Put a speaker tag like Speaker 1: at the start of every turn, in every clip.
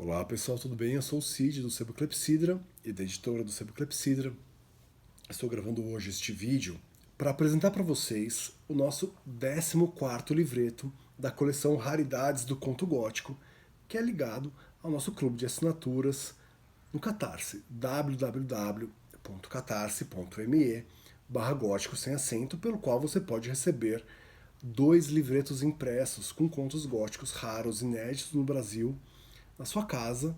Speaker 1: Olá pessoal, tudo bem? Eu sou o Cid do Sebo Clepsidra e da editora do Sebo Clepsidra. Estou gravando hoje este vídeo para apresentar para vocês o nosso 14º livreto da coleção Raridades do Conto Gótico, que é ligado ao nosso clube de assinaturas no Catarse, www.catarse.me/gótico sem acento, pelo qual você pode receber 2 livretos impressos com contos góticos raros, inéditos no Brasil, na sua casa,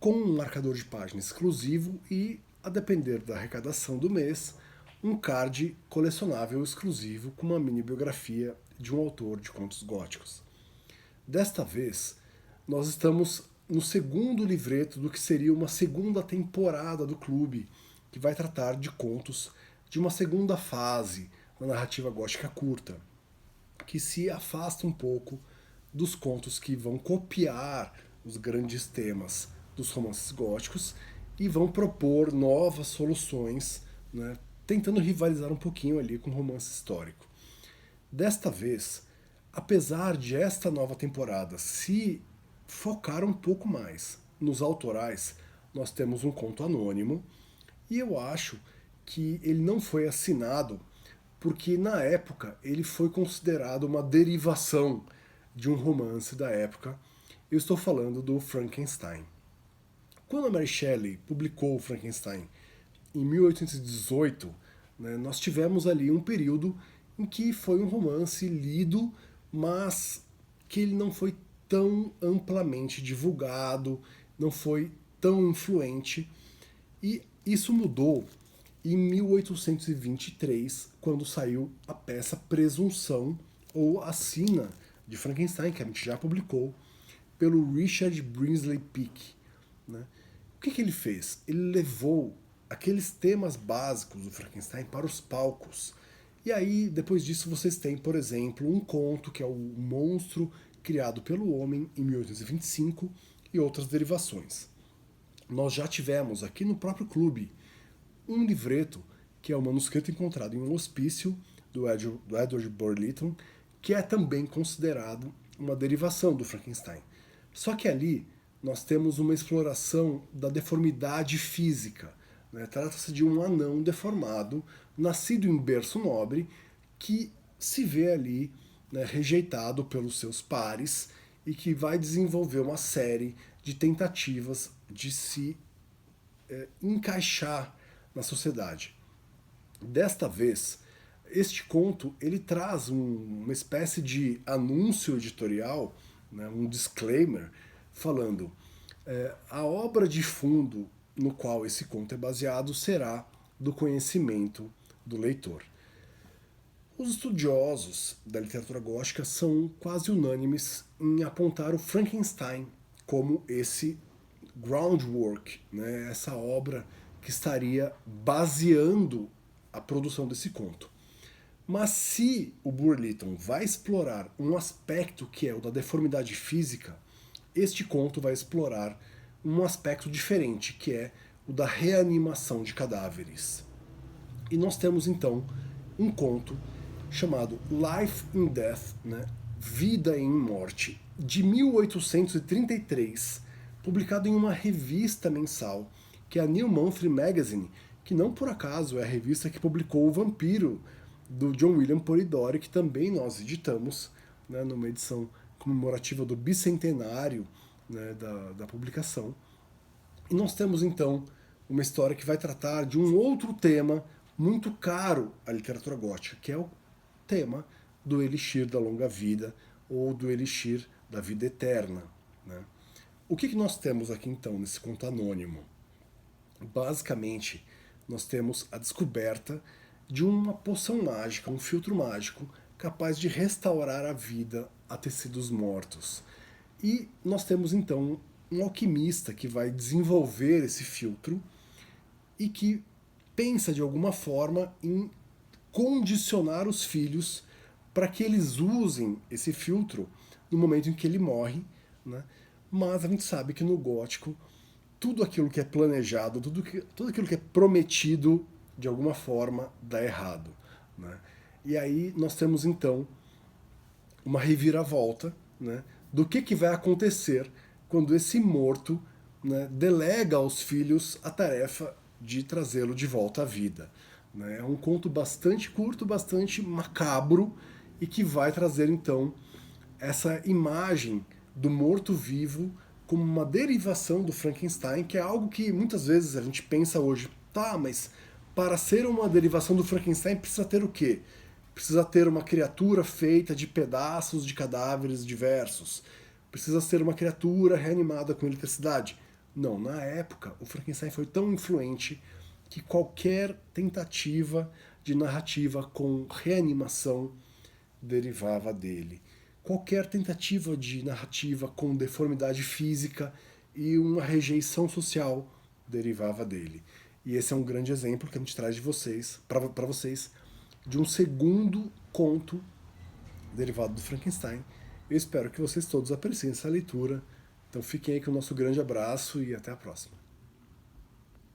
Speaker 1: com um marcador de página exclusivo e, a depender da arrecadação do mês, um card colecionável exclusivo com uma mini biografia de um autor de contos góticos. Desta vez, nós estamos no segundo livreto do que seria uma segunda temporada do clube, que vai tratar de contos de uma segunda fase da narrativa gótica curta, que se afasta um pouco dos contos que vão copiar os grandes temas dos romances góticos e vão propor novas soluções, né, tentando rivalizar um pouquinho ali com o romance histórico. Desta vez, apesar de esta nova temporada se focar um pouco mais nos autorais, nós temos um conto anônimo e eu acho que ele não foi assinado porque na época ele foi considerado uma derivação de um romance da época. Eu estou falando do Frankenstein. Quando a Mary Shelley publicou o Frankenstein em 1818, né, nós tivemos ali um período em que foi um romance lido, mas que ele não foi tão amplamente divulgado, não foi tão influente, e isso mudou em 1823, quando saiu a peça Presunção, ou A Sina de Frankenstein, que a gente já publicou, pelo Richard Brinsley Peake. Né? O que ele fez? Ele levou aqueles temas básicos do Frankenstein para os palcos. E aí, depois disso, vocês têm, por exemplo, um conto que é o Monstro Criado pelo Homem, em 1825, e outras derivações. Nós já tivemos aqui no próprio clube um livreto, que é o manuscrito encontrado em um hospício do Edward Burlington, que é também considerado uma derivação do Frankenstein. Só que ali nós temos uma exploração da deformidade física. Né? Trata-se de um anão deformado, nascido em berço nobre, que se vê ali, né, rejeitado pelos seus pares e que vai desenvolver uma série de tentativas de se encaixar na sociedade. Desta vez, este conto ele traz uma espécie de anúncio editorial, né, um disclaimer, falando a obra de fundo no qual esse conto é baseado será do conhecimento do leitor. Os estudiosos da literatura gótica são quase unânimes em apontar o Frankenstein como esse groundwork, né, essa obra que estaria baseando a produção desse conto. Mas se o Burlington vai explorar um aspecto que é o da deformidade física, este conto vai explorar um aspecto diferente, que é o da reanimação de cadáveres. E nós temos então um conto chamado Life in Death, né? Vida em Morte, de 1833, publicado em uma revista mensal, que é a New Monthly Magazine, que não por acaso é a revista que publicou O Vampiro, do John William Polidori, que também nós editamos, né, numa edição comemorativa do bicentenário, né, da publicação. E nós temos então uma história que vai tratar de um outro tema muito caro à literatura gótica, que é o tema do Elixir da Longa Vida, ou do Elixir da Vida Eterna. Né? O que nós temos aqui então nesse conto anônimo? Basicamente, nós temos a descoberta de uma poção mágica, um filtro mágico, capaz de restaurar a vida a tecidos mortos. E nós temos então um alquimista que vai desenvolver esse filtro e que pensa de alguma forma em condicionar os filhos para que eles usem esse filtro no momento em que ele morre, né? Mas a gente sabe que no gótico tudo aquilo que é planejado, tudo aquilo que é prometido de alguma forma dá errado, né? E aí nós temos então uma reviravolta, né, do que vai acontecer quando esse morto, né, delega aos filhos a tarefa de trazê-lo de volta à vida. Né? É um conto bastante curto, bastante macabro e que vai trazer então essa imagem do morto-vivo como uma derivação do Frankenstein, que é algo que muitas vezes a gente pensa hoje, tá, mas para ser uma derivação do Frankenstein precisa ter o quê? Precisa ter uma criatura feita de pedaços de cadáveres diversos. Precisa ser uma criatura reanimada com eletricidade. Não, na época, o Frankenstein foi tão influente que qualquer tentativa de narrativa com reanimação derivava dele. Qualquer tentativa de narrativa com deformidade física e uma rejeição social derivava dele. E esse é um grande exemplo que a gente traz de vocês, para vocês, de um segundo conto derivado do Frankenstein. Eu espero que vocês todos apreciem essa leitura. Então fiquem aí com o nosso grande abraço e até a próxima.